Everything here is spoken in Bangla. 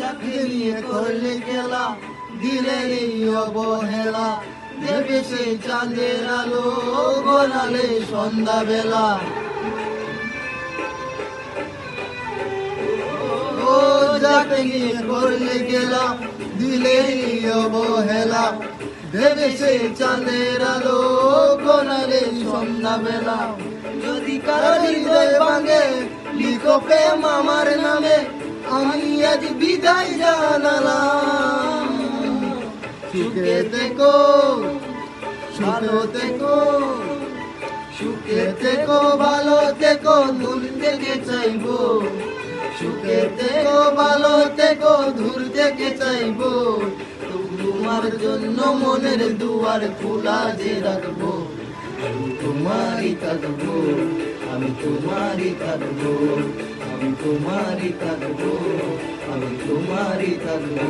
যাকে নিয়ে করলে খেলা, দিলেরই অবহেলা, দেবে সে চাঁদের আলো গোনালে সন্ধ্যা বেলা। ও যাকে নিয়ে করলে খেলা, দিলেরই অবহেলা, দেবে সে চাঁদের আলো গোনালে সন্ধ্যা বেলা। যদি কারো হৃদয় ভাঙে, লিখো প্রেম আমার নামে, আমি আজ বিদায় জানালাম। সুখে থেকো, ভালো থেকো, সুখে থেকো, ভালো থেকো, দূর থেকে চাইবো। সুখে থেকো, ভালো থেকো, দূর থেকে চাইবো। তোমার জন্য মনের দুয়ার খোলা যে রাখবো। আমি তোমারই থাকবো, আমি তোমারই থাকবো, আমি তোমারই থাকবো, আমি তোমারই থাকবো।